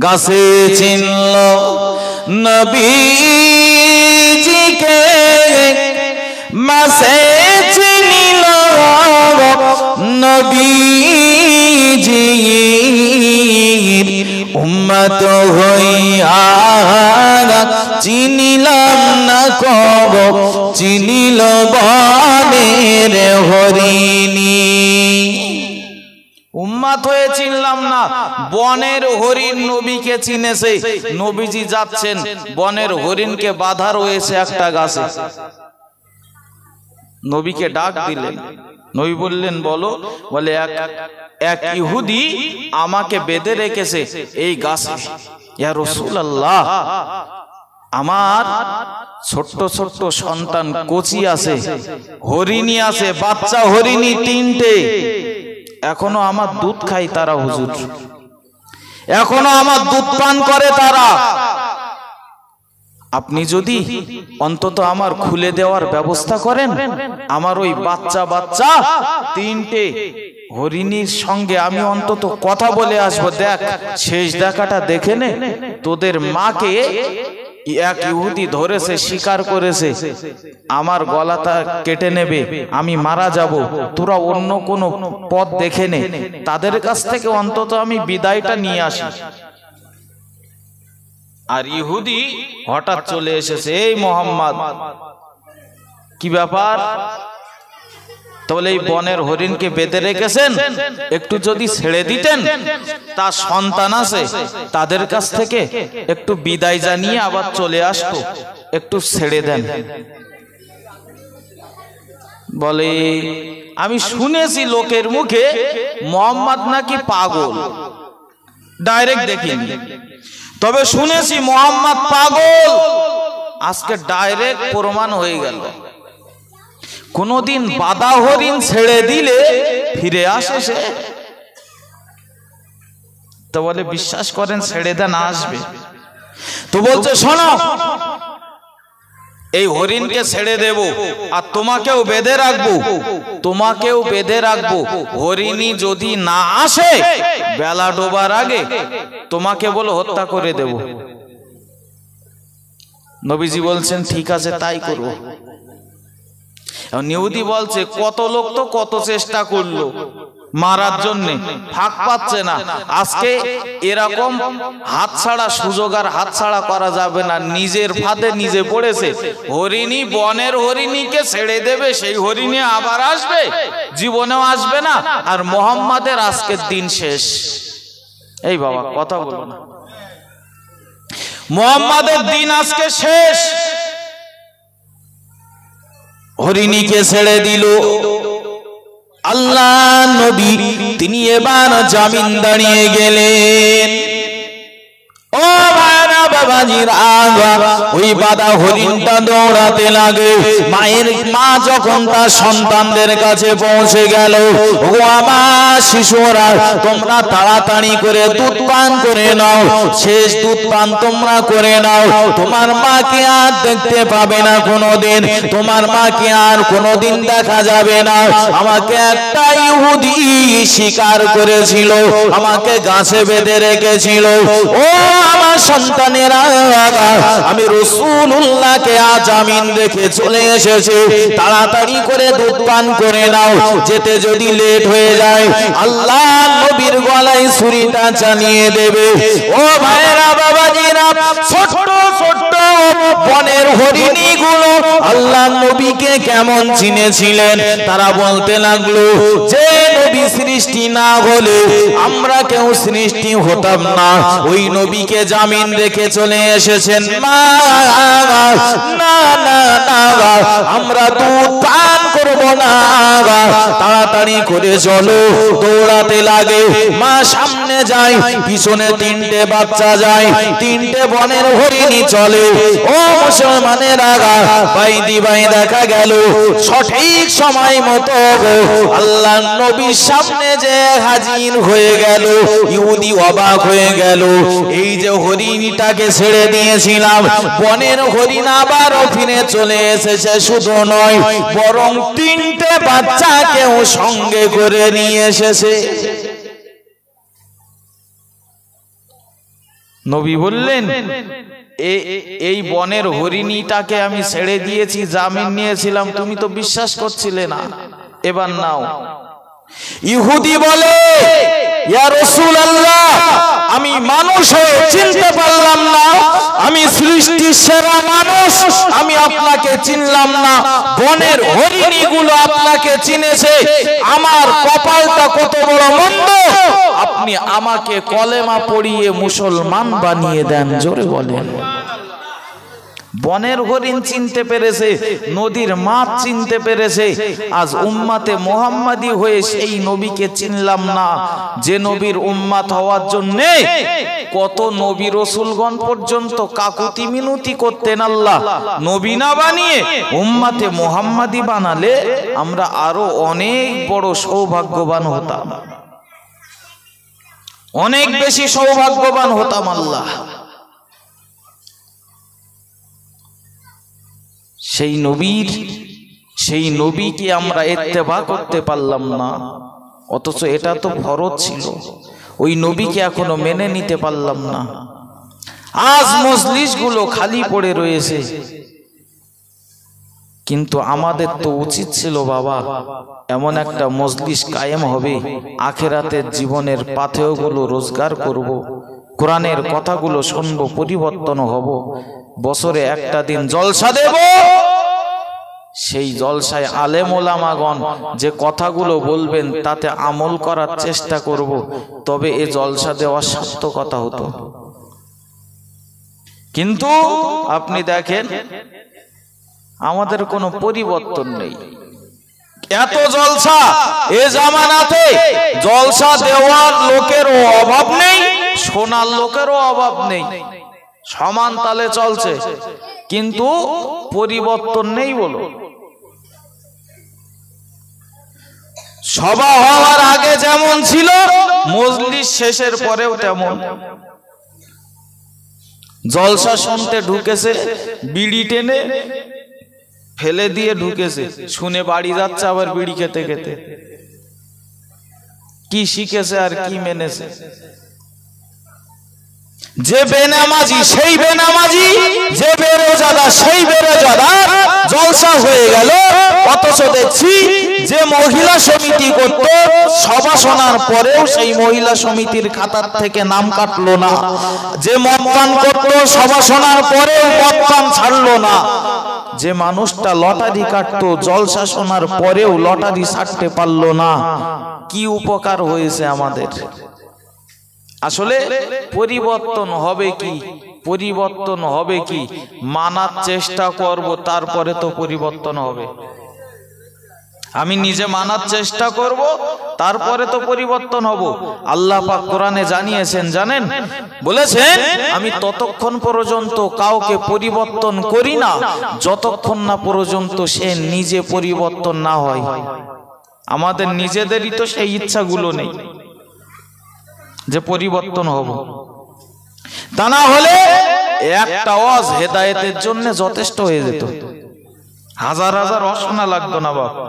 গাছে চিনল নবীজিকে, মাছে চিনিল নবীজি, উম্মত হইয়া চিনিলাম না কব, চিনিল বনের হরিণী। উম্মত হয়ে চিনলাম না, বনের হরিণ নবীকে চিনেছে। নবীজি যাচ্ছেন, বনের হরিণকে বাধা রয়েছে একটা গাছে। নবীকে ডাক দিলেন, নবী বললেন বলো। বলে এক ইহুদি আমাকে বেঁধে রেখেছে এই গাছে। ইয়া রাসূলুল্লাহ, আমার ছোট্ট ছোট্ট সন্তান কচি আছে, হরিণী আছে, বাচ্চা হরিণী 3টে, এখনো আমার দুধ খায় তারা হুজুর, এখনো আমার দুধ পান করে তারা। আপনি যদি অন্তত আমার খুলে দেওয়ার ব্যবস্থা করেন, আমার ওই বাচ্চা 3টে হরিণীর সঙ্গে আমি অন্তত কথা বলে আসবো। দেখ, শেষ দেখাটা দেখে নে, তোদের মাকে এক ইহুদি ধরেছে, শিকার করেছে, আমার গলাটা কেটে নেবে, আমি মারা যাব, তোরা অন্য কোনো পথ দেখে নে, তাদের কাছ থেকে অন্তত আমি বিদায়টা নিয়ে আসি। আর ইহুদি হঠাৎ চলে এসেছে, এই মোহাম্মদ কি ব্যাপার? তাহলে এই বনের হরিণকে বেঁধে রেখেছেন, একটু যদি ছেড়ে দিতেন, তার সন্তান আছে, তাদের কাছ থেকে একটু বিদায় জানিয়ে আবার চলে আসতো, একটু ছেড়ে দেন। বলে আমি শুনেছি লোকের মুখে মোহাম্মদ নাকি পাগল, ডাইরেক্ট দেখিনি, তবে শুনেছি মোহাম্মদ পাগল। আজকে ডাইরেক্ট প্রমাণ হয়ে গেল। কোনদিন বাদা হরিণ ছেড়ে দিলে ফিরে আসে সে? তো বলে বিশ্বাস করেন, ছেড়ে দেন, আসবে। তো বলছে শোনো, এই হরিণকে ছেড়ে দেব আর তোমাকেও বেঁধে রাখবো, তোমাকেও বেঁধে রাখবো। হরিণী যদি না আসে বেলা ডোবার আগে, তোমাকে বলো হত্যা করে দেব। নবীজি বলছেন ঠিক আছে, তাই করবো। ইহুদি বলছে কত লোক তো কত চেষ্টা করলো মারার জন্য, ফাঁক পাচ্ছে না। আজকে এরকম হাতছাড়া সুযোগ আর হাতছাড়া করা যাবে না, নিজের ফাঁদে নিজে পড়েছে। হরিণী, বনের হরিণীকে ছেড়ে দেবে, সেই হরিণী আবার আসবে, জীবনেও আসবে না। আর মোহাম্মদের আজকের দিন শেষ। এই বাবা কথা বলো না, মোহাম্মদের দিন আজকে শেষ। হরিণীকে ছেড়ে দিল আল্লাহ নবী, তিনি এবার জামিন দাঁড়িয়ে গেলেন। ও ভাইরা বাবাজিরা, ওই বাদা হরিণটা দৌড়াতে লাগে। মা যখন তার সন্তানদের কাছে পৌঁছে গেল, ও আমার শিশুরা, তোমরা তাড়াতাড়ি করে দুধ পান করে নাও, শেষ দুধ পান তোমরা করে নাও। তোমার মাকে আর দেখতে পাবে না কোনোদিন, তোমার মাকে আর কোনোদিন দেখা যাবে না। আমাকে একটা ইহুদি শিকার করেছিল, আমাকে গাছে বেঁধে রেখেছিল। ও আমার সন্তানেরা, আমি রাসূলুল্লাহকে জামিন রেখে চলে এসেছি, তাড়াতাড়ি করে দুধ পান করে নাও। যেতে যদি লেট হয়ে যায়, আল্লাহ নবীর গলায় ছুরিটা চালিয়ে দেবে। ও ভাইরা বাবাজিরা, ছোট্ট ছোট্ট বনের হরিণী গুলো আল্লাহ নবীকে কেমন চিনেছিলেন, তারা বলতে লাগলো যে নবী সৃষ্টি না হলে আমরা কেউ সৃষ্টি হতাম না। ওই নবীকে জামিন রেখে চলে এসেছেন, না না না, আমরা দুধ পান করব না, তাড়াতাড়ি করে চলো। দৌড়াতে লাগে, মা সামনে যায়, পিছনে 3টে বাচ্চা যায়, 3টে বনের হরিণী চলে। ও মুসলমানের আগা ভাই দিবাই, দেখা গেল সঠিক সময় মতো আল্লাহ নবীর সামনে যে হাজির হয়ে গেল। ইহুদি অবাক হয়ে গেল, এই যে হরিণীটাকে ছেড়ে দিয়েছিলাম, বনের হরিণ আবারও ফিরে চলে এসেছে। শুধু নয়, বরং 3টে বাচ্চাকেও সঙ্গে করে নিয়ে এসেছে। নবী বললেন, এই বনের হরিণীটাকে আমি ছেড়ে দিয়েছি, জামিন নিয়েছিলাম, তুমি তো বিশ্বাস করছিলে না, এবার নাও। ইহুদি বলে, ইয়া রাসূলুল্লাহ, আমি মানুষ হয়ে চিনতে পারলাম না, আমি সৃষ্টির সেরা মানুষ, আমি আপনাকে চিনলাম না, বনের হরিণীগুলো আপনাকে চিনেছে, আমার কপালটা কত বড় মন্দ, আপনি আমাকে কলেমা পড়িয়ে মুসলমান বানিয়ে দেন। জোরে বলেন। বনের হরিণ চিনতে পেরেছে, নদীর মাছ চিনতে পেরেছে, আজ উম্মাতে মুহাম্মাদি হয়ে সেই নবীকে চিনলাম না, যে নবীর উম্মাত হওয়ার জন্য কত নবী রাসূলগণ পর্যন্ত কাকুতি মিনতি করতেন। আল্লাহ নবী না বানিয়ে উম্মাতে মুহাম্মাদি বানালে আমরা আরো অনেক বড় সৌভাগ্যবান হতাম, অনেক বেশি সৌভাগ্যবান হতাম। আল্লাহ সেই নবীকে আমরা ইত্তেবা করতে পারলাম না, অথচ এটা তো ফরজ ছিল, ওই নবীকে এখনো মেনে নিতে পারলাম না। আজ মজলিসগুলো খালি পড়ে রয়েছে, কিন্তু আমাদের তো উচিত ছিল বাবা, এমন একটা মজলিস কায়েম হবে, আখিরাতের জীবনের পাথেয়গুলো রোজগার করব, কোরআনের কথাগুলো শুনবো, পরিবর্তন হব, বছরে একটা দিন জলসা দেব, সেই জলসায় আলেম ওলামাগণ যে কথাগুলো বলবেন তাতে আমল করার চেষ্টা করব, তবে এ জলসা দেওয়া সার্থকতা হতো। কিন্তু আপনি দেখেন আমাদের কোনো পরিবর্তন নেই, এত জলসা, এ জামানাতে জলসা দেওয়ার লোকেরও অভাব নেই, শোনার লোকেরও অভাব নেই, সমান তালে চলছে, কিন্তু পরিবর্তন নেই। বলো, সভা হওয়ার আগে যেমন ছিল, মজলিস শেষের পরেও তেমন। জলসা শুনতে ঢুকেছে, বিড়ি টেনে ফেলে দিয়ে ঢুকেছে, শুনে বাড়ি যাচ্ছে আবার বিড়ি খেতে খেতে। কি শিখেছে আর কি মেনেছে? যে বেনামাজি সেই বেনামাজি, যে বেরোজাদা সেই বেরোজাদা, জলসা হয়ে গেল। অথচ দেখছি যে মহিলা সমিতি করত, সভা শোনার পরেও সেই মহিলা সমিতির খাতার থেকে নাম কাটলো না, যে মদপান করত, সভা শোনার পরেও মদপান ছাড়লো না, যে মানুষটা লটারি কাটতো, জলসা শোনার পরেও লটারি ছাড়তে পারলো না। কি উপকার হয়েছে আমাদের? আসলে পরিবর্তন হবে কি? পরিবর্তন হবে কি? মানার চেষ্টা করব, তারপরে তো পরিবর্তন হবে। আমি নিজে মানার চেষ্টা করব, তারপরে তো পরিবর্তন হব। আল্লাহ পাক কোরআনে জানিয়েছেন, জানেন, বলেছেন, আমি ততক্ষণ পর্যন্ত কাউকে পরিবর্তন করি না যতক্ষণ না পর্যন্ত সে নিজে পরিবর্তন না হয়। আমাদের নিজেদেরই তো সেই ইচ্ছাগুলো নেই যে পরিবর্তন হব। তা না হলে একটা ওয়াজ হেদায়েতের জন্য যথেষ্ট হয়ে যেত, হাজার হাজার ওয়াজ শোনা লাগতো না বাবা,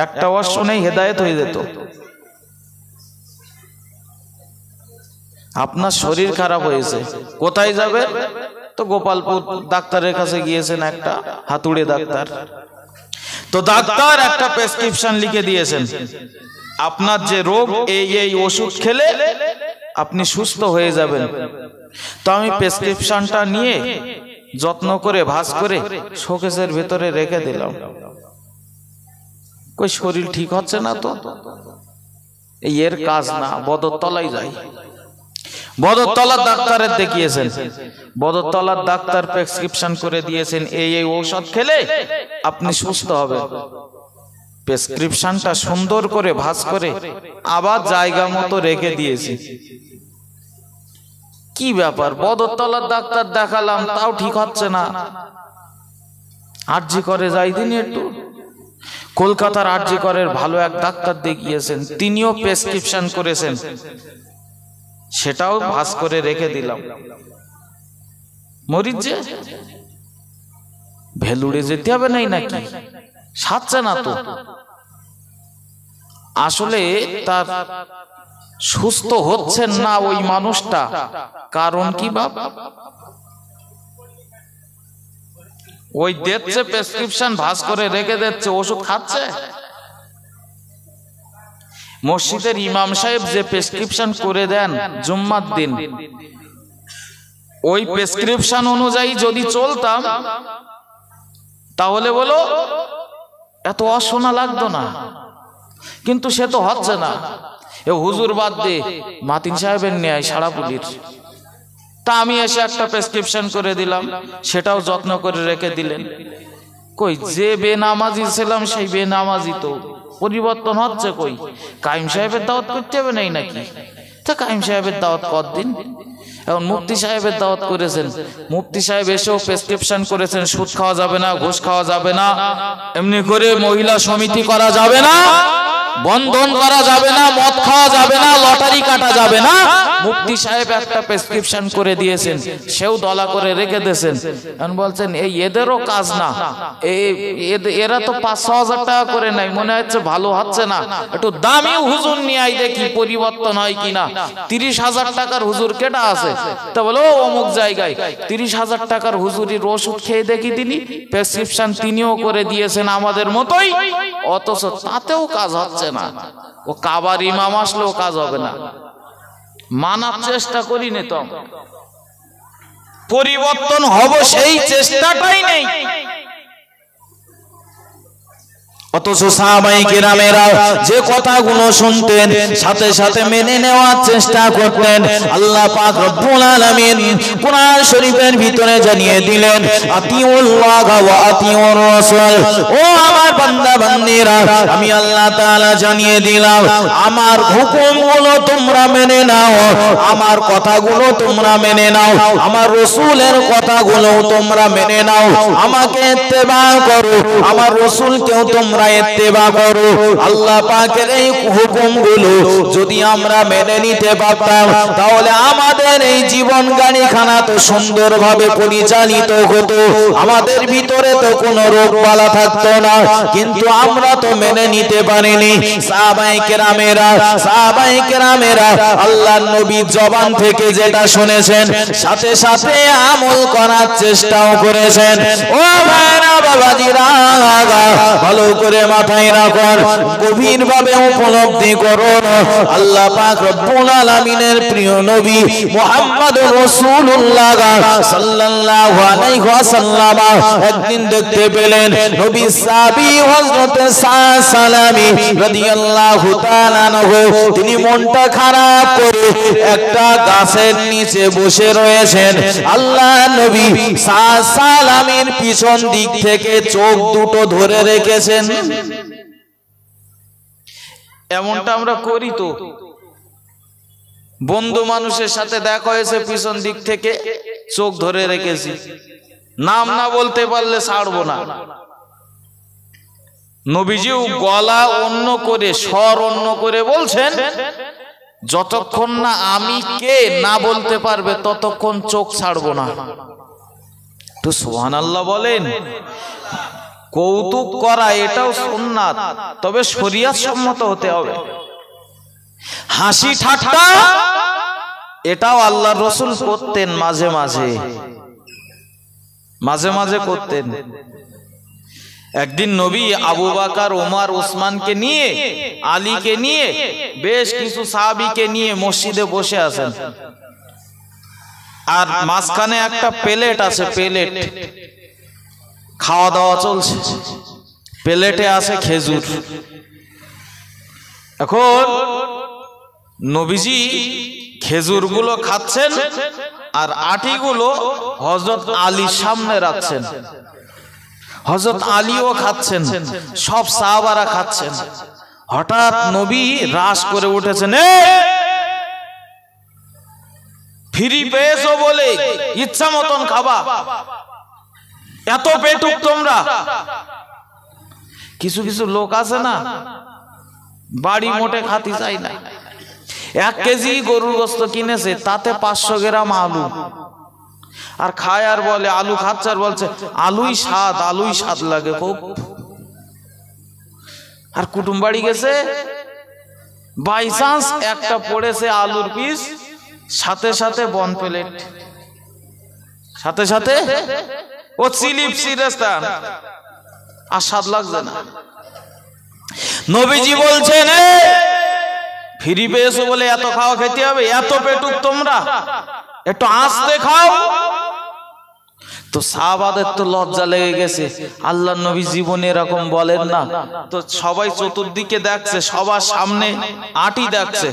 একটা ওয়াজ শুনেই হেদায়েত হয়ে যেত। আপনার শরীর খারাপ হয়েছে, কোথায় যাবে? তো গোপালপুর ডাক্তারের কাছে গিয়েছেন, একটা হাতুড়ে ডাক্তার। তো ডাক্তার একটা প্রেসক্রিপশন লিখে দিয়েছেন, আপনার যে রোগ, এই ওষুধ খেলে আপনি সুস্থ হয়ে যাবেন। তো আমি প্রেসক্রিপশনটা নিয়ে যত্ন করে ভাঁজ করে শোকেসের ভেতরে রেখে দিলাম। কই শরীর ঠিক হচ্ছে না তো, এর কাজ না, বদরতলায় যাই। বদরতলার ডাক্তারের দেখিয়েছেন, বদরতলার ডাক্তার প্রেসক্রিপশন করে দিয়েছেন, এই ঔষধ খেলে আপনি সুস্থ হবেন। প্রেসক্রিপশনটা সুন্দর করে ভাঁজ করে আবার জায়গা মতো রেখে দিয়েছি। কি ব্যাপার, বদরতলার ডাক্তার দেখালাম তাও ঠিক হচ্ছে না, আরজি করে যাই দিন একটু। কলকাতার আরজি করের ভালো এক ডাক্তার দেখিয়েছেন, তিনিও প্রেসক্রিপশন করেছেন, সেটাও ভাঁজ করে রেখে দিলাম। মরিচ যে ভেলুড়ে যেতে হবে নাই নাকি, সারছে না তো। আসলে তার সুস্থ হচ্ছেন না ওই মানুষটা, কারণ কি বাপ? ওই দিচ্ছে প্রেসক্রিপশন ভাঁজ করে রেখে দিচ্ছে, ওষুধ খাচ্ছে। মসজিদের ইমাম সাহেব যে প্রেসক্রিপশন করে দেন জুম্মার দিন, ওই প্রেসক্রিপশন অনুযায়ী যদি চলতাম তাহলে বলো এত অশোনা লাগতো না, কিন্তু সে তো হচ্ছে না। এ হুজুর বাদ দে, মাতিন সাহেবের ন্যায় সারাপুলির। তা আমি এসে একটা প্রেসক্রিপশন করে দিলাম, সেটাও যত্ন করে রেখে দিলেন। কই যে বেনামাজি ছিলাম সেই বেনামাজি তো পরিবর্তন হচ্ছে কই? কাইম সাহেবের দাওয়াত করতে হবে নাই নাকি? তা কাইম সাহেবের দাওয়াত কতদিন? এখন মুফতি সাহেবের দাওয়াত করেছেন, মুফতি সাহেব এসেও প্রেসক্রিপশন করেছেন সুদ খাওয়া যাবে না, ঘুষ খাওয়া যাবে না, এমনি করে মহিলা সমিতি করা যাবে না, বন্ধন করা যাবে না, মদ খাওয়া যাবে না, লটারি কাটা যাবে না। মুফতি সাহেব একটা প্রেসক্রিপশন করে দিয়েছেন, সেও দলা করে রেখে দিয়েছেন। এখন বলছেন এই এদেরও কাজ না, এরা তো 5-6 হাজার টাকা করে নাই, মনে হচ্ছে ভালো হচ্ছে না, একটু দামি হুজুর নিয়ে আই দেখি পরিবর্তন হয় কিনা। 30,000 টাকার হুজুর কেটা আছে? তা বলো অমুক জায়গায় 30,000 টাকার হুজুরির ওষুধ খেয়ে দেখি দিলি, প্রেসক্রিপশন তিনিও করে দিয়েছেন আমাদের মতোই, অথচ তাতেও কাজ হচ্ছে না। ও কাবার ইমাম আসলেও কাজ হবে না। মানার চেষ্টা করি নে তো, পরিবর্তন হব সেই চেষ্টাটাই নেই। অথচ সাহাবায়ে কেরামেরা যে কথাগুলো শুনতেন সাথে সাথে মেনে নেওয়ার চেষ্টা করতেন। আল্লাহ পাক রব্বুল আলামিন কুরআন শরীফের ভিতরে জানিয়ে দিলেন, আতিউল্লাহ ওয়া আতিউর রাসূল। ও আমার বান্দা বান্দীরা, আমি আল্লাহ তাআলা জানিয়ে দিলাম, আমার হুকুমগুলো তোমরা মেনে নাও, আমার কথাগুলো তোমরা মেনে নাও, আমার রাসূলের কথাগুলো তোমরা মেনে নাও, আমাকে ইত্তেবা করো, আমার রাসূলকেও তোমরা ইত্তেবা করো। আল্লাহ পাকের এই হুকুমগুলো যদি আমরা মেনে নিতে পারতাম, তাহলে আমাদের এই জীবন গাড়িখানা তো সুন্দরভাবে পরিচালিত হতো, আমাদের ভিতরে তো কোনো রোগ বালা থাকতো না। কিন্তু আমরা তো মেনে নিতে পারিনি। সাহাবায়ে কেরামেরা আল্লাহর নবীর জবান থেকে যেটা শুনেছেন সাথে সাথে আমল করার চেষ্টাও করেছেন। ও ভাইরা বাবাজিরা, ভালো করে মাথায় রাখুন, গভীরভাবে উপলব্ধি করুন, আল্লাহ পাক রব্বুল আলামিনের প্রিয় নবী মুহাম্মদুর রাসূলুল্লাহ সাল্লাল্লাহু আলাইহি ওয়াসাল্লাম একদিন দেখতে পেলেন নবী সাহাবী হযরত সালামী রাদিয়াল্লাহু তাআলা আনহু, তিনি মনটা খারাপ করে একটা গাছের নিচে বসে রয়েছেন। আল্লাহ নবী সালামীর পিছন দিক থেকে চোখ দুটো ধরে রেখেছেন। এমনটা আমরা করি তো, বন্ধু মানুষের সাথে দেখা হয়েছে, পিছন দিক থেকে চোখ ধরে রেখেছি, নাম না বলতে পারলে ছাড়বো না। নবীজিও গলা অন্য করে, স্বর অন্য করে বলছেন, যতক্ষণ না আমি কে না বলতে পারবে ততক্ষণ চোখ ছাড়বো না। তো সুবহানাল্লাহ বলেন। কৌতুক করা এটাও সুন্নাত, তবে শরীয়ত সম্মত হতে হবে। হাসি ঠাট্টা এটাও আল্লাহর রাসূল করতেন, মাঝে মাঝে করতেন। একদিন নবী আবু বকর, ওমর, উসমানকে নিয়ে, আলীকে নিয়ে, বেশ কিছু সাহাবীকে নিয়ে মসজিদে বসে আছেন। আর মাঝখানে একটা প্লেট আছে, প্লেট খাওয়া দাওয়া চলছে, প্লেটে আছে খেজুর। এখন নবীজি খেজুরগুলো খাচ্ছেন আর আটিগুলো হযরত আলীর সামনে রাখছেন। হযরত আলীও খাচ্ছেন, সব সাহাবারা খাচ্ছেন। হঠাৎ নবী রাশ করে উঠেছেন, ফ্রি পেয়েছো বলে ইচ্ছা মতন খাবা, এত পেটুক তোমরা। কিছু কিছু লোক আছে না, বাড়ি মোটে খাতি চাই না, 1 কেজি গরুর গোশত কিনেছে, তাতে 500 গ্রাম আলু, আর খায় আর বলে আলু খাচ্ছে, আর বলছে আলুই স্বাদ লাগে খুব। আর কুটুম বাড়ি গেছে, বাই চান্স একটা পড়েছে আলুর পিস, সাথে সাথে বন প্লেট, সাথে সাথে ও চিলিপ সিরেস্তান, আর স্বাদ লাগছে না। নবীজি বলছেন ফ্রি পেয়েছো বলে এত খাওয়া খেতে হবে, এত পেটুক তোমরা, একটু আস্তে খাও। তো সাহাবাদের তো লজ্জা লেগে গেছে, আল্লাহ নবী জীবনে এরকম বলেন না। তো সবাই চতুর্দিকে দেখছে, সবার সামনে আটি দেখছে,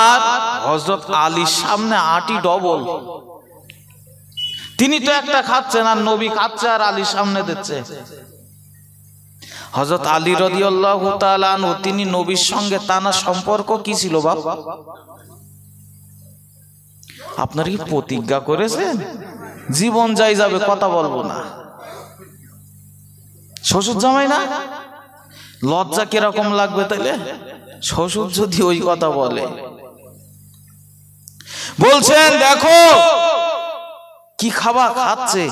আর হযরত আলীর সামনে আটি ডবল। তিনি তো একটা খাচ্ছেন আর নবী খাচ্ছে আর আলীর সামনে দিচ্ছে। হযরত আলী রাদিয়াল্লাহু তাআলা আনহু, তিনি নবীর সঙ্গে তানা সম্পর্ক কি ছিল বাপ? আপনারা কি প্রতিজ্ঞা করেছেন জীবন যাই যাবে কথা বলবো না? শ্বশুর জামাই না, লজ্জা কিরকম লাগবে তাইলে শ্বশুর যদি ওই কথা বলে। বলছেন দেখো কি খাবার খাচ্ছে,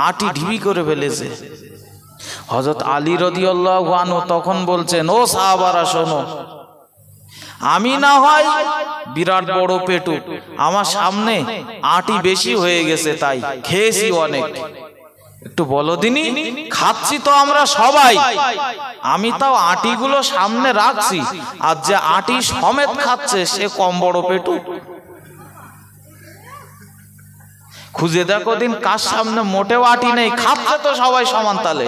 আটি ঢিবি করে ফেলেছে। হযরত আলী রাদিয়াল্লাহু আনহু তখন বলছেন, ও সাহাবারা শোনো, আমি না হয় বিরাট বড় পেটু, আমার সামনে আটি বেশি হয়ে গেছে, তাই খেয়েছি অনেক, একটু বলো দিনি, খাচ্ছি তো আমরা সবাই, আমি তাও আটিগুলো সামনে রাখছি, আর যে আটি সমেত খাচ্ছে সে কম বড় পেটু। খুঁজে দেখো দিন কার সামনে মোটেও আটি নেই, খাচ্ছে তো সবাই সমান তালে।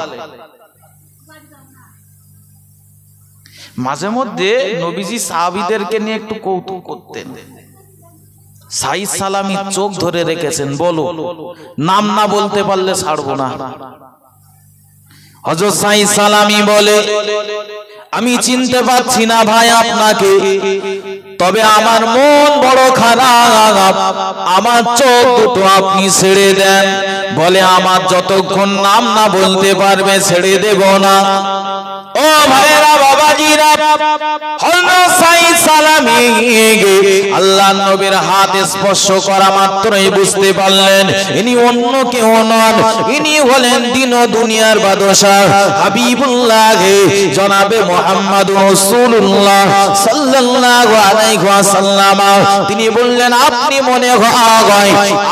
মাঝে মধ্যে নবীজি সাহাবীদেরকে নিয়ে একটু কৌতুক করতেন। সাইদ সালামি চোখ ধরে রেখেছেন, বলো নাম না বলতে পারলে ছাড়বো না। হযরত সাইদ সালামি বলে, আমি চিনতে পারছি না ভাই আপনাকে, তবে আমার মন বড় খারাপ, আমার চোখ দুটো আপনি ছেড়ে দেন। বলে আমার যতক্ষণ নাম না বলতে পারবে ছেড়ে দেব না। ও ভাইরা বাবাজিরা, হযরত সাইদ সালামি আল্লাহর নবীর হাত স্পর্শ করা মাত্রই বুঝতে পারলেন ইনি অন্য কেউ নন, ইনি হলেন দিন ও দুনিয়ার বাদশা হাবিবুল্লাহ জনাবে মুহাম্মদুর রাসূলুল্লাহ সাল্লাল্লাহু আলাইহি ওয়াসাল্লাম। তিনি বললেন, আপনি মনে হয়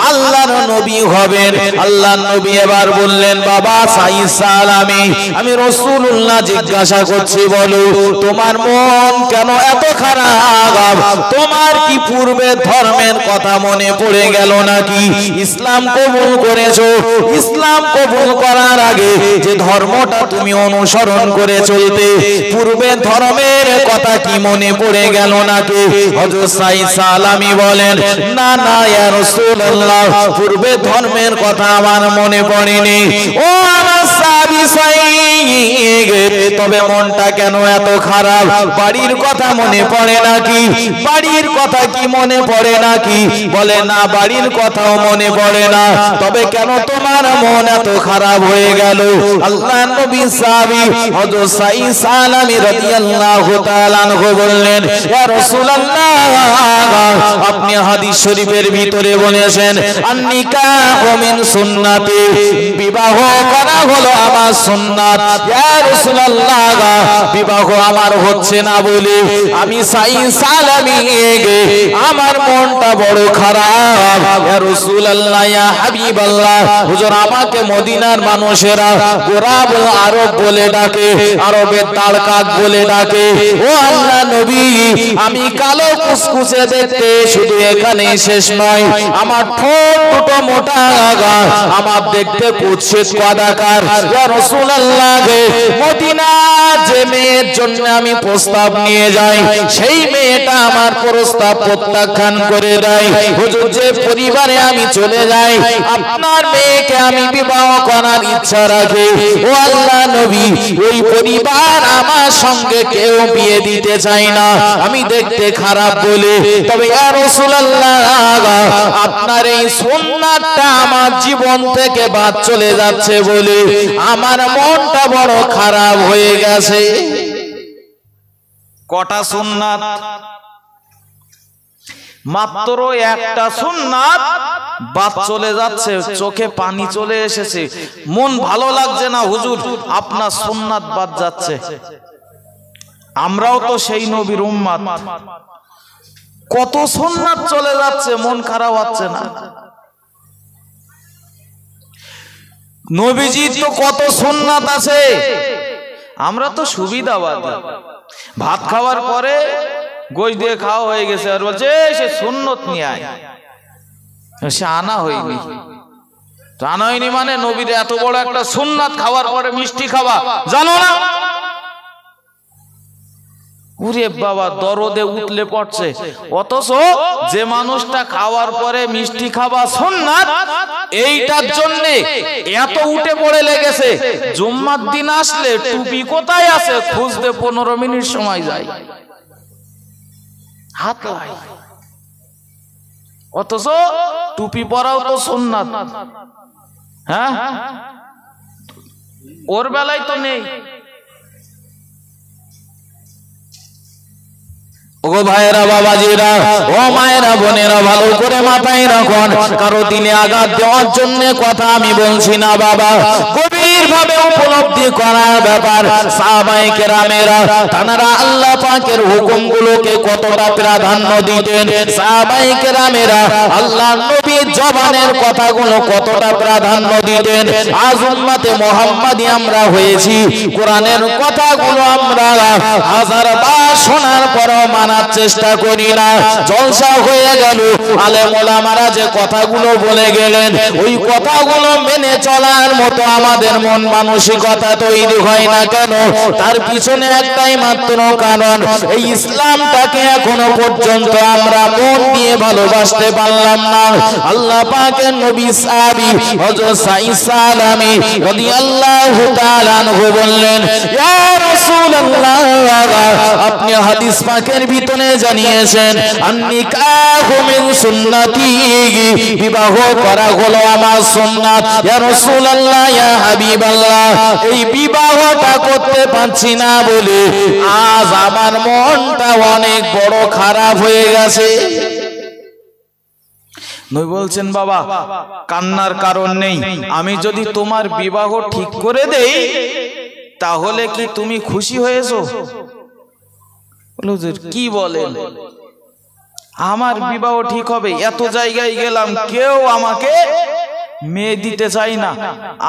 আল্লাহর নবী হবেন। আল্লাহর নবী এবার বললেন, বাবা সাইদ সালামি, আমি রাসূলুল্লাহ জিজ্ঞাসা করছি, বলো তোমার মন কেন এত খারাপ? তোমার কি পূর্বে ধর্মের কথা মনে পড়ে গেল নাকি? ইসলাম কবুল করেছো, ইসলাম কবুল করার আগে যে ধর্মটা তুমি অনুসরণ করে চলতে, পূর্বে ধর্মের কথা কি মনে পড়ে গেল নাকি? হযরত সাইদ সালামি বলেন, না না ইয়া রাসূলুল্লাহ, পূর্বে ধর্মের কথা আমার মনে পড়েনি। ও আমার সাহাবী সাইদ, তবে মনটা কেন এত খারাপ? বাড়ির কথা মনে পড়ে নাকি? বাড়ির কথা কি মনে পড়ে নাকি? বলে না, বাড়ির কথাও মনে পড়ে না। তবে কেন তোমার মন এত খারাপ হয়ে গেল? আল্লাহর নবী সাহাবী হযরত সাইদ সালামি রাদিয়াল্লাহু তাআলা আনহু বললেন, ইয়া রাসূলুল্লাহ, আপনি হাদিস শরীফের ভিতরে বলেছেন, আন-নিকাহু মিন সুন্নতি, বিবাহ করা হলো আমার সুন্নাত। ইয়া রাসূলুল্লাহ, বিবাহ আমার হচ্ছে না বলে আমি সাইদ সালামি আমার মনটা বড় খারাপ। ইয়া রাসূলুল্লাহ, ইয়া হাবিবাল্লাহ, হুজুর আমাকে মদিনার মানুষেরা গোরাবুল আরব বলে ডাকে, আরবের তারকাক বলে ডাকে। ও আল্লাহ নবী, আমি কালো কুচকুচে দেখতে, শুধু এখানে শেষ নয়, আমার ঠোঁট দুটো মোটা, আমার দেখতে কুৎসিত কদাকার। ইয়া রাসূলুল্লাহ, মদিনা যে মেয়ের জন্য আমি প্রস্তাব নিয়ে যাই, সেই মেয়েটা আমার প্রস্তাব প্রত্যাখ্যান করে দেয়। হুজুর, যে পরিবারে আমি চলে যাই, আপনার মেয়েকে আমি বিবাহ করার ইচ্ছা রাখি, ও আল্লাহ নবী, ওই পরিবার আমার সঙ্গে কেউ বিয়ে দিতে চায় না, আমি দেখতে খারাপ বলে। তবে ইয়া রাসূলুল্লাহ, আপনার এই সুন্নাতটা আমার জীবন থেকে বাদ চলে যাচ্ছে বলে আমার মনটা বড় খারাপ হয়ে গেছে। কটা সুন্নাত? মাত্র একটা সুন্নাত বাদ চলে যাচ্ছে, চোখে পানি চলে এসেছে, মন ভালো লাগছে না হুজুর, আপনার সুন্নাত বাদ যাচ্ছে। আমরাও তো সেই নবীর উম্মত। কত সুন্নাত চলে যাচ্ছে, মন খারাপ হচ্ছে না? নবীজির তো কত সুন্নাত আছে, আমরা তো সুবিধাবাদী। ভাত খাওয়ার পরে গোশ দিয়ে খাওয়া হয়ে গেছে, আর বলছে সে সুন্নত নিয়ে আয়। সে আনা হয়নি, আনা হয়নি মানে নবীর এত বড় একটা সুন্নাত, খাওয়ার পরে মিষ্টি খাওয়া, জানো না? ওরে বাবা, দরদে উতলে পড়ছে। অথচ যে মানুষটা খাওয়ার পরে মিষ্টি খাওয়া সুন্নাত, এইটার জন্য এত উঠে পড়ে লেগেছে। জুম্মার দিন আসলে টুপি কোথায় আছে খুঁজতে 15 মিনিট সময় যায়, হাত লাই। অথচ টুপি পরাও তো সুন্নাত। হ্যাঁ, ওর বেলায় তো নেই। ও ভাইরা, বাবাজিরা, ও মায়েরা, বোনেরা, ভালো করে মাথায় রাখুন। কারো দিনে আঘাত দেওয়ার জন্য কথা আমি বলছি না বাবা, গভীর ভাবে উপলব্ধি করার ব্যাপার। সাহাবায়ে কেরামেরা তারা আল্লাহ পাকের হুকুমগুলোকে কতটা প্রাধান্য দিতেন। সাহাবায়ে কেরামেরা আল্লাহর নবীর জবানের কথাগুলো কতটা প্রাধান্য দিতেন। আজ উম্মতে মুহাম্মাদি আমরা হয়েছি, কোরআনের কথাগুলো আমরা হাজারবার শোনার পরও চেষ্টা করি না। জলসা হয়ে গেল, আলেম ওলামারা যে কথাগুলো বলে গেলেন, ওই কথাগুলো মেনে চলার মতো আমাদের মন মানসিকতা তৈরি হয় না কেন? তার পিছনে একটাই মাত্র কারণ, এই ইসলামটাকে এখনো পর্যন্ত আমরা মন দিয়ে ভালোবাসতে পারলাম না। আল্লাহ পাকের নবী সাহাবী হযরত সাঈদ সালামী রাদিয়াল্লাহু তাআলা আনহু বললেন, ইয়া রাসূলুল্লাহ, আপনি হাদিস পাকের ভিতরে জানিয়েছেন, আন-নিকাহু মিন সুন্নতি, বিবাহ করা হলো আমার সুন্নাত। ইয়া রাসূলুল্লাহ, ইয়া হাবিবাল্লাহ, এই বিবাহটা করতে পারছি না বলে আজ আমার মনটা অনেক বড় খারাপ হয়ে গেছে। নবী বলছেন, বাবা কান্নার কারণ নেই, আমি যদি তোমার বিবাহ ঠিক করে দেই তাহলে কি তুমি খুশি হয়েছো? কি বলেন, আমার বিবাহ ঠিক হবে? এত জায়গায় গেলাম, কেউ আমাকে মেয়ে দিতে চাই না।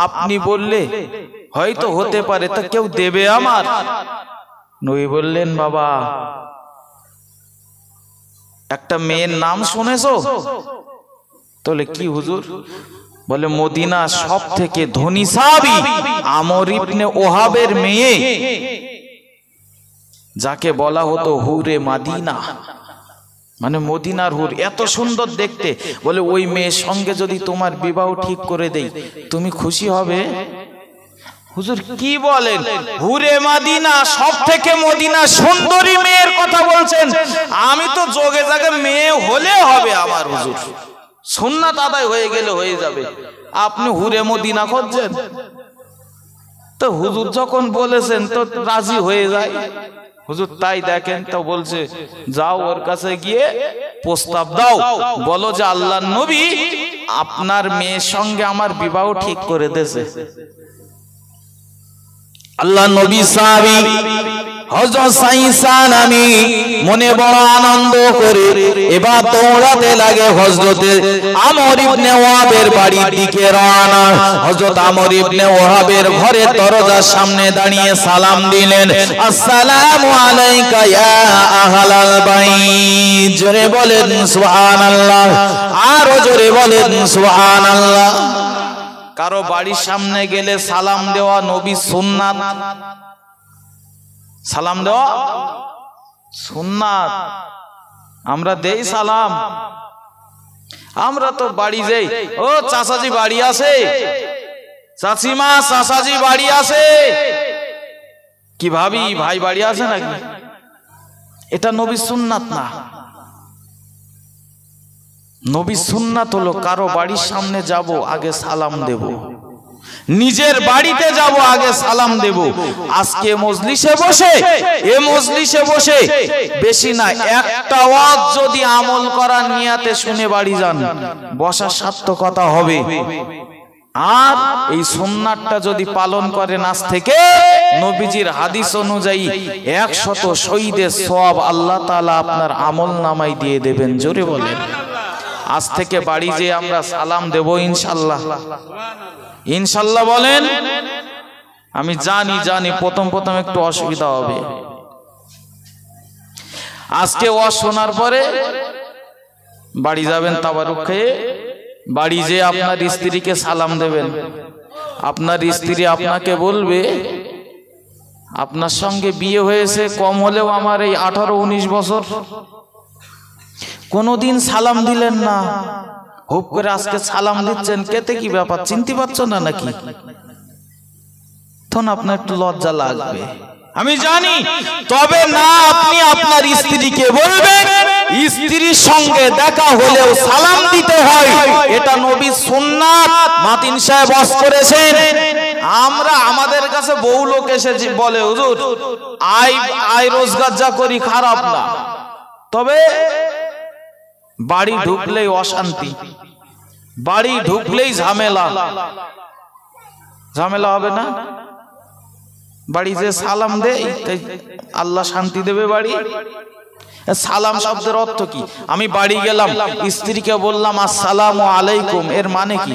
আপনি বললে হয়তো হতে পারে, তা কেউ দেবে আমার? নবী বললেন, বাবা একটা মেয়ের নাম শুনেছো? তাহলে কি হুজুর? বলে মদিনা সব থেকে ধনী সাহাবী আমর ইবনে ওহাবের মেয়ে, যাকে বলা হতো হুরে মাদিনা, মানে মদিনার হুর, এত সুন্দর দেখতে। বলে ওই মেয়ের সঙ্গে যদি তোমার বিবাহ ঠিক করে দেই তুমি খুশি হবে? হুজুর কি বলেন, হুরে মাদিনা, সব থেকে মদিনা সুন্দরী মেয়ের কথা বলছেন? আমি তো যোগে জাগে মেয়ে হলে হবে আমার, হুজুর সুন্নাত আদায় হয়ে গেলে হয়ে যাবে, আপনি হুরে মদিনা খুঁজছেন? তো হুজুর যখন বলেছেন তো রাজি হয়ে যায়। হুজুর তাই দেখেন তো, বলছে যাও ওর কাছে গিয়ে প্রস্তাব দাও, বলো যে আল্লাহর নবী আপনার মেয়ের সঙ্গে আমার বিবাহ ঠিক করে দিয়েছে। আল্লাহ নবী সাহাবী হযরত সাঈদ সালামী মনে বড় আনন্দ করে এবার দৌড়াতে লাগে হযরত আমর ইবনে ওয়াহাবের বাড়ির দিকে রওনা। হযরত আমর ইবনে ওয়াহাবের ঘরের দরজার সামনে দাঁড়িয়ে সালাম দিলেন, আসসালামু আলাইকা ইয়া আহলাল বাইত। জোরে বলেন সুবহানাল্লাহ, আরো জোরে বলেন সুবহানাল্লাহ। কারো বাড়ির সামনে গেলে সালাম দেওয়া নবী সুন্নাত, সালাম দেওয়া সুন্নাত। আমরা দেই সালাম, আমরা তো বাড়ি যাই, ও চাচাজি বাড়ি আছে, চাচিমা চাচাজি বাড়ি আছে, কি ভাবি ভাই বাড়ি আছে নাকি? এটা নবী সুন্নাত না। নবী সুন্নাত হলো কারো বাড়ির সামনে যাব আগে সালাম দেব, নিজের বাড়িতে যাব আগে সালাম দেব। আজকে মজলিসে বসে, এ মজলিসে বসে বেশি না একটা ওয়াজ যদি আমল করার নিয়াতে শুনে বাড়ি যান, বসার সার্থকতা হবে। আর এই সুন্নাতটা যদি পালন করেন আজ থেকে নবীজির হাদিস অনুযায়ী 100 শহীদের সওয়াব আল্লাহ তাআলা আপনার আমলনামায় দিয়ে দেবেন। জোরে বলেন। আজ থেকে বাড়ি যে আমরা সালাম দেব ইনশাআল্লাহ, ইনশাআল্লাহ বলেন। আমি জানি প্রথম একটু অসুবিধা হবে। আজকে ওয়াজ শোনার পরে বাড়ি যাবেন তাবারুক খেয়ে, বাড়ি যে আপনার স্ত্রীকে সালাম দেবেন। আপনার স্ত্রী আপনাকে বলবে, আপনার সঙ্গে বিয়ে হয়েছে কম হলেও আমার এই 18-19 বছর, কোনদিন সালাম দিলেন না, হুপ করে আজকে সালাম দিচ্ছেন, কেতে কি ব্যাপার, চিনতে পারছো না নাকি? তখন আপনার একটু লজ্জা লাগবে, আমি জানি। তবে না, আপনি আপনার স্ত্রীকে বলবেন স্ত্রীর সঙ্গে দেখা হলেও সালাম দিতে হয়, এটা নবীর সুন্নাত। মাতিন সাহেব ওয়াজ করেছেন। আমরা আমাদের কাছে বহু লোক এসে বলে, হুজুর আয় রোজগার যা করি খারাপ না, তবে বাড়ি ঢুকলেই অশান্তি, বাড়ি ঢুকলেই ঝামেলা হবে না? বাড়ি যে সালাম দেয় আল্লাহ শান্তি দেবে বাড়ি। সালাম শব্দের অর্থ কি? আমি বাড়ি গেলাম, স্ত্রীকে বললাম আসসালামু আলাইকুম, এর মানে কি?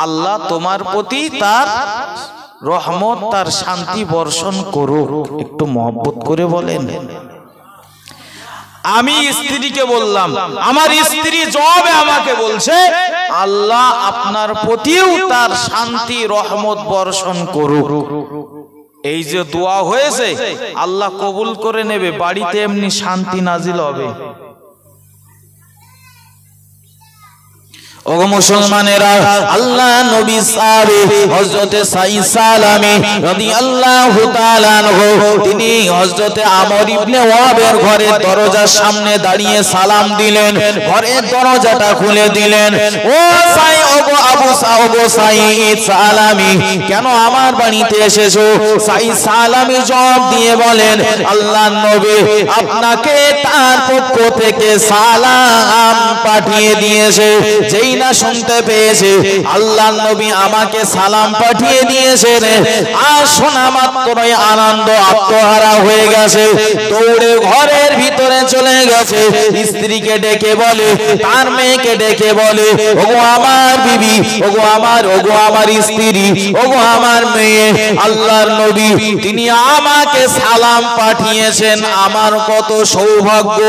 আল্লাহ তোমার প্রতি তার রহমত, তার শান্তি বর্ষণ করো। একটু মহব্বত করে বলেন। আমি স্ত্রীকে বললাম, আমার স্ত্রী জবাবে আমাকে বলছে আল্লাহ আপনার প্রতিও তার শান্তি রহমত বর্ষণ করুক। এই যে দোয়া হয়েছে আল্লাহ কবুল করে নেবে, বাড়িতে এমনি শান্তি নাজিল হবে। ওগো মুসলমানেরা, আল্লাহ নবী সাহাবী হযরতে সাঈদ সালামী রাদিয়াল্লাহু তাআলা আনহু, তিনি হযরতে আমর ইবনে ওয়াবের ঘরের দরজার সামনে দাঁড়িয়ে সালাম দিলেন, ঘরের দরজাটা খুলে দিলেন। ও সাঈদ সালামী, কেন আমার বাড়িতে এসেছো? সাঈদ সালামী জবাব দিয়ে বলেন, আল্লাহর নবী আপনাকে তার পক্ষ থেকে সালাম পাঠিয়ে দিয়েছে। যেই না শুনতে পেয়েছে আল্লাহর নবী আমাকে সালাম পাঠিয়ে দিয়েছেন, আর শোনা মাত্রই আনন্দ আত্মহারা হয়ে গেছে, দৌড়ে ঘরের ভিতরে চলে গেছে। স্ত্রীকে ডেকে বলে, তার মেয়েকে ডেকে বলে, ওগো আমার বিবি, ওগো আমার স্ত্রী, ওগো আমার মেয়ে, আল্লাহর নবী তিনি আমাকে সালাম পাঠিয়েছেন, আমার কত সৌভাগ্য।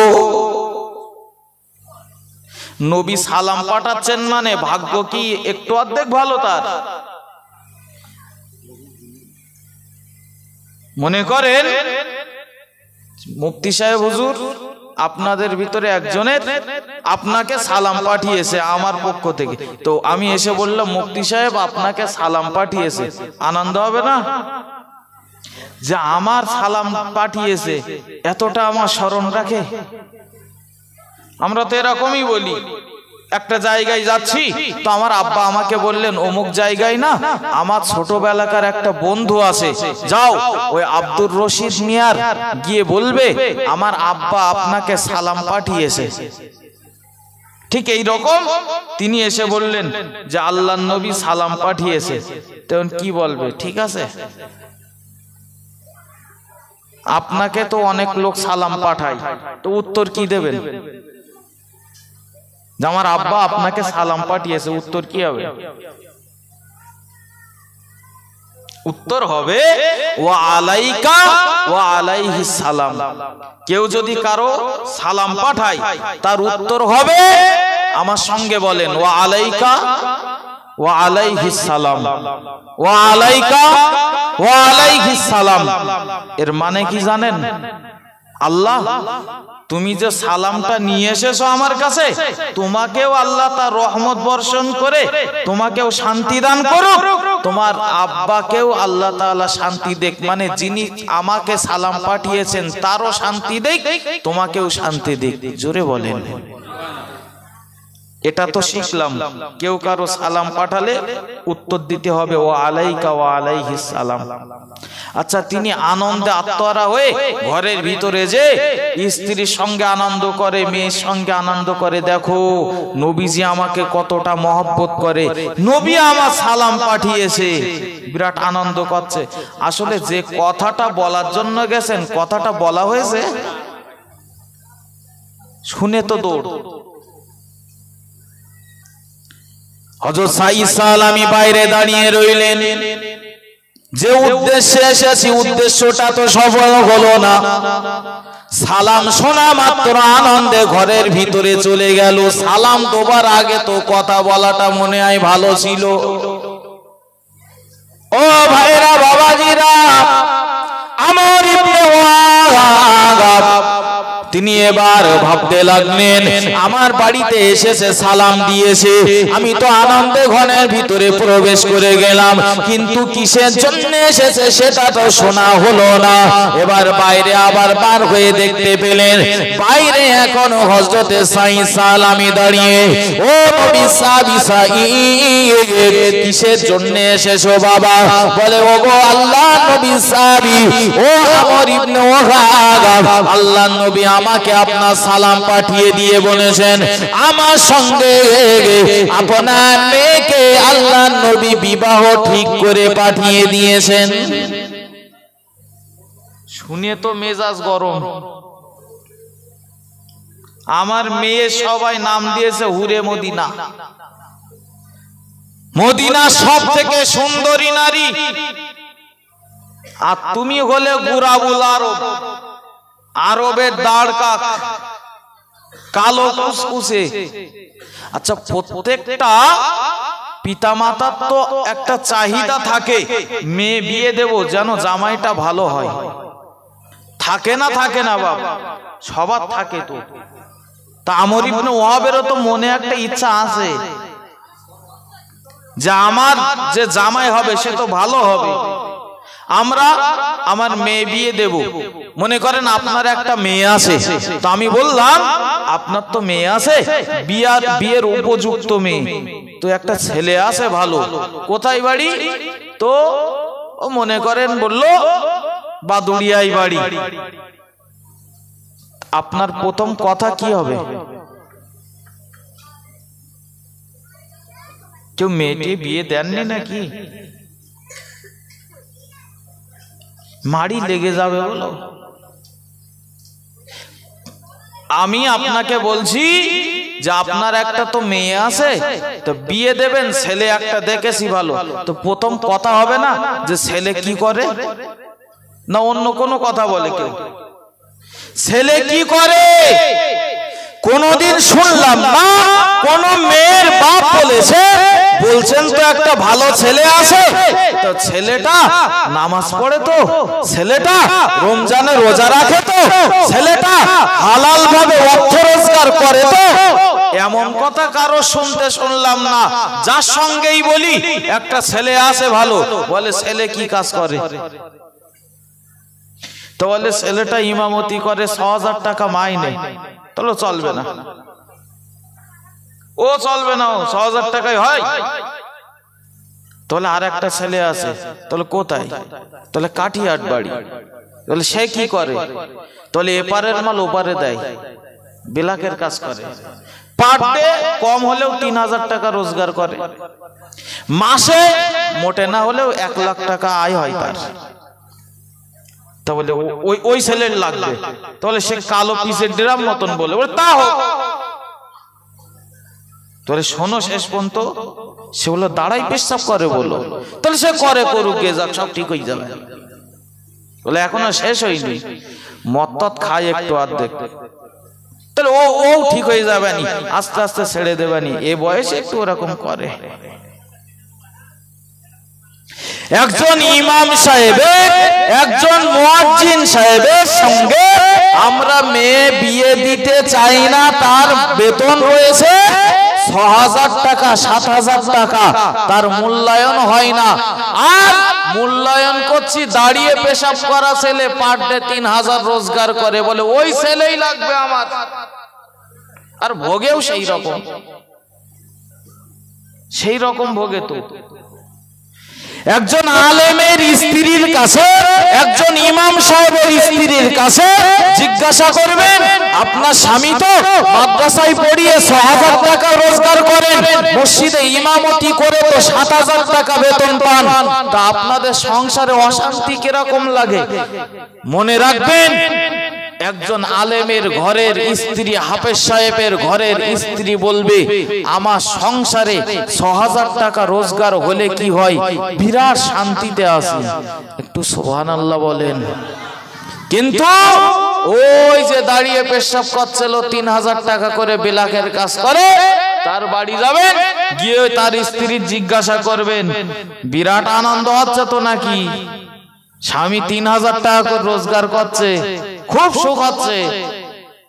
নবী সালাম পাঠাচ্ছেন মানে ভাগ্য কি একটু অর্ধেক ভালো তার? মনে করেন মুফতি সাহেব হুজুর আপনাদের ভিতরে একজনের আপনাকে সালাম পাঠিয়েছে আমার পক্ষ থেকে, তো আমি এসে বললাম মুফতি সাহেব আপনাকে সালাম পাঠিয়েছে, আনন্দ হবে না? যে আমার সালাম পাঠিয়েছে এতটা আমার স্মরণ রাখে। আমরা তো এরকমই বলি, একটা জায়গায় যাচ্ছি তো আমার আব্বা আমাকে বললেন অমুক জায়গায় না আমার ছোটবেলাকার একটা বন্ধু আছে, যাও ওই আব্দুর রশিদ মিয়ার গিয়ে বলবে আমার আব্বা আপনাকে সালাম পাঠিয়েছে। ঠিক এই রকম তিনি এসে বললেন যে আল্লাহর নবী সালাম পাঠিয়েছে, তখন কি বলবে? ঠিক আছে, আপনাকে তো অনেক লোক সালাম পাঠায়, তো উত্তর কি দেবেন? যে আমার আব্বা আপনাকে সালাম পাঠিয়েছে, উত্তর কি হবে? উত্তর হবে ওয়া আলাইকা ওয়া আলাইহিস সালাম। কেউ যদি কারো সালাম পাঠায় তার উত্তর হবে, আমার সঙ্গে বলেন, ওয়া আলাইকা ওয়া আলাইহিস সালাম, ওয়া আলাইকা ওয়া আলাইহিস সালাম। এর মানে কি জানেন? আল্লাহ তুমি যে সালামটা নিয়ে এসেছো আমার কাছে, তোমাকেও আল্লাহ তার রহমত বর্ষণ করে তোমাকেও শান্তি দান করুক, তোমার আব্বাকেও আল্লাহ তাআলা শান্তি দেখ, মানে যিনি আমাকে সালাম পাঠিয়েছেন তারও শান্তি দেখ, তোমাকেও শান্তি দেখ। জোরে বলেন। এটা তো শিখলাম, কেউ কারো সালাম পাঠালে উত্তর দিতে হবে ওয়া আলাইকা ওয়া আলাইহিস সালাম। আচ্ছা, তিনি আনন্দে আত্মহারা হয়ে ঘরের ভিতরে যে স্ত্রীর সঙ্গে আনন্দ করে, মেয়ের সঙ্গে আনন্দ করে, দেখো নবীজি আমাকে কতটা মহব্বত করে, নবী আমার সালাম পাঠিয়েছে, বিরাট আনন্দ করছে। আসলে যে কথাটা বলার জন্য গেছেন, কথাটা বলা হয়েছে, শুনে তো দৌড়। হযরত ঈসা আলামি বাইরে দাঁড়িয়ে রইলেন। যে উদ্দেশ্যে এসেছি উদ্দেশ্যটা তো সফল হলো না। সালাম শোনা মাত্র আনন্দে ঘরের ভিতরে চলে গেল। সালাম দেবার আগে তো কথা বলাটা মনে হয় ভালো ছিল। ও ভাইরা, বাবাজিরা, আমর ইবনে ওয়াহাব তিনি এবার ভাবতে লাগলেন, আমার বাড়িতে এসেছে, সালাম দিয়েছে, আমি তো আনন্দে ঘরের ভিতরে প্রবেশ করে গেলাম, কিন্তু কিসের জন্য এসেছে সেটা তো শোনা হলো না। এবার বাইরে আবার বার হয়ে দেখতে পেলেন, বাইরে এখন হযরত ঈসা আলামি দাঁড়িয়ে। ও নবী সাহাবী, কিসের জন্য এসেছো বাবা? বলে, ও গো আল্লাহর নবী সাহাবী, ও আমর ইবনে ওয়াহাব, আল্লাহর নবী আমাকে আপনার সালাম পাঠিয়ে দিয়ে বলেছেন আমার সঙ্গে আপনার মেয়েকে আল্লাহর নবী বিবাহ ঠিক করে পাঠিয়ে দিয়েছেন। শুনে তো মেজাজ গরম। আমার মেয়ে সবাই নাম দিয়েছে হুরে মদিনা। মদিনা সব থেকে সুন্দরী নারী, আর তুমি হলে গুরাবুল আরব, আরবের দাড় কাক, কালো কুসকুসে। আচ্ছা, প্রত্যেকটা পিতামাতার তো একটা চাহিদা থাকে, মেয়ে বিয়ে দেব যেন জামাইটা ভালো হয়। থাকে না? থাকে না বাবা, সবার থাকে তো। তা আমর ইবনে ওয়াহাবেরও তো মনে একটা ইচ্ছা আছে যে আমার যে জামাই হবে সে তো ভালো হবে, আমরা আমার মেয়ে বিয়ে দেব। মনে করেন আপনার একটা মেয়ে আছে, তো আমি বললাম আপনার তো মেয়ে আছে, বিয়ের উপযুক্ত মেয়ে তো একটা ছেলে আছে ভালো, কোথায় বাড়ি? তো ও মনে করেন বললো বাদুড়িয়ায় বাড়ি। আপনার প্রথম কথা কি হবে? কেউ মেয়েটি বিয়ে দেননি নাকি? মারি লেগে যাবে বলো। আমি আপনাকে বলছি যে আপনার একটা তো মেয়ে আছে, তো বিয়ে দেবেন, ছেলে একটা দেখেছি ভালো, তো প্রথম কথা হবে না যে ছেলে কি করে, না অন্য কোনো কথা বলে কেউ? ছেলে কি করে কোনদিন শুনলাম না কোন মেয়ের বাপ বলেছে। বলছেন তো একটা ভালো ছেলে আছে, তো ছেলেটা নামাজ পড়ে, তো ছেলেটা রমজানে রোজা রাখে, তো ছেলেটা হালাল ভাবে অর্থ রোজগার করে, তো এমন কথা কারো শুনতে শুনলাম না। যার সঙ্গেই বলি একটা ছেলে আছে ভালো, বলে ছেলে কি কাজ করে? তো বলে ছেলেটা ইমামতি করে, ৬০০০ টাকা মাইনে। তাহলে চলবে না, ও চলবে না, ও ৬০০০ টাকায় হয়। তাহলে আর একটা ছেলে আছে, তাহলে কোথায়? তাহলে কাঠিয়াট বাড়ি। তাহলে সে কি করে? তাহলে এপারের মাল ওপারে দেয়, বেলাকের কাজ করে। পার ডে কম হলেও ৩০০০ টাকা রোজগার করে, মাসে মোটে না হলেও ১,০০,০০০ টাকা আয় হয় তার। তাহলে ওই ছেলের লাগবে, তাহলে সে কালো পিসের ড্রাম মতন বলে তা হোক। তাহলে শোনো, শেষ পর্যন্ত সে বললো দাঁড়াই পেশাব করে, বললো তাহলে সে করে, করুক, গে যাক, সব ঠিক হয়ে যাবে। বলে এখনো শেষ হয়নি, মদ খায় একটু অর্ধেক, তাহলে ও ঠিক হয়ে যাবে নি, আস্তে আস্তে ছেড়ে দেবে নি, এ বয়সে একটু ওরকম করে। একজন ইমাম সাহেবের, একজন মুয়াজ্জিন সাহেবের সঙ্গে আমরা মেয়ে বিয়ে দিতে চাই না, তার বেতন রয়েছে ৬০০০ টাকা, ৭০০০ টাকা, তার মূল্যায়ন হয় না। আর মূল্যায়ন করছি দাঁড়িয়ে পেশাব করা ছেলে, পার ডে ৩০০০ রোজগার করে, বলে ওই ছেলেই লাগবে আমার। আর ভোগেও সেই রকম। সেই রকম ভোগে তো। একজন আলেমের স্ত্রীর কাছে, একজন ইমাম সাহেবের স্ত্রীর কাছে জিজ্ঞাসা করবেন, আপনার স্বামী তো মাদ্রাসায় পড়িয়ে ৬০০০ টাকা রোজগার করেন, মসজিদে ইমামতি করে তো ৭০০০ টাকা বেতন পান, তা আপনাদের সংসারে অশান্তি কিরকম লাগে? মনে রাখবেন, একজন আলেমের ঘরের স্ত্রী, হাফেজ সাহেবের ঘরের স্ত্রী বলবে, আমার সংসারে ৬০০০ টাকা রোজগার হলে কি হয়, বিরাট শান্তিতে আছি। একটু সুবহানাল্লাহ বলেন। কিন্তু ওই যে দাঁড়িয়ে পেশাব করছিল ৩০০০ টাকা করে বেলাকের কাজ করে, তার বাড়ি যাবেন, গিয়ে তার স্ত্রীর জিজ্ঞাসা করবেন, বিরাট আনন্দ হচ্ছে তো নাকি? স্বামী ৩০০০ টাকা করে রোজগার করছে, খুব সুখ হচ্ছে।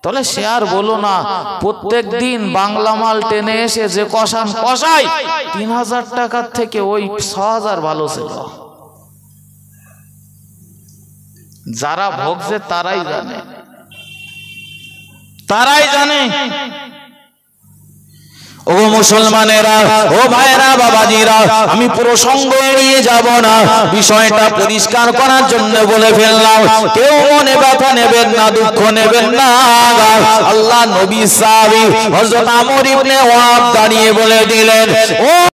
তাহলে সে আর বলো না, প্রত্যেক দিন বাংলা মাল টেনে এসে যে কষাই ৩০০০ টাকার থেকে ওই ৬০০০ ভালো ছিল। যারা ভোগছে তারাই জানে, তারাই জানে। ও মুসলমানেরা, ও ভাইরা, বাবাজিরা, আমি প্রসঙ্গ এড়িয়ে যাব না, বিষয়টা পরিষ্কার করার জন্য বলে ফেললাম। কেউ মনে ব্যথা নেবেন না, দুঃখ নেবেন না। আল্লাহ নবী সাহাবী হযরত আমর ইবনে ওয়াব দাঁড়িয়ে বলে দিলেন, ও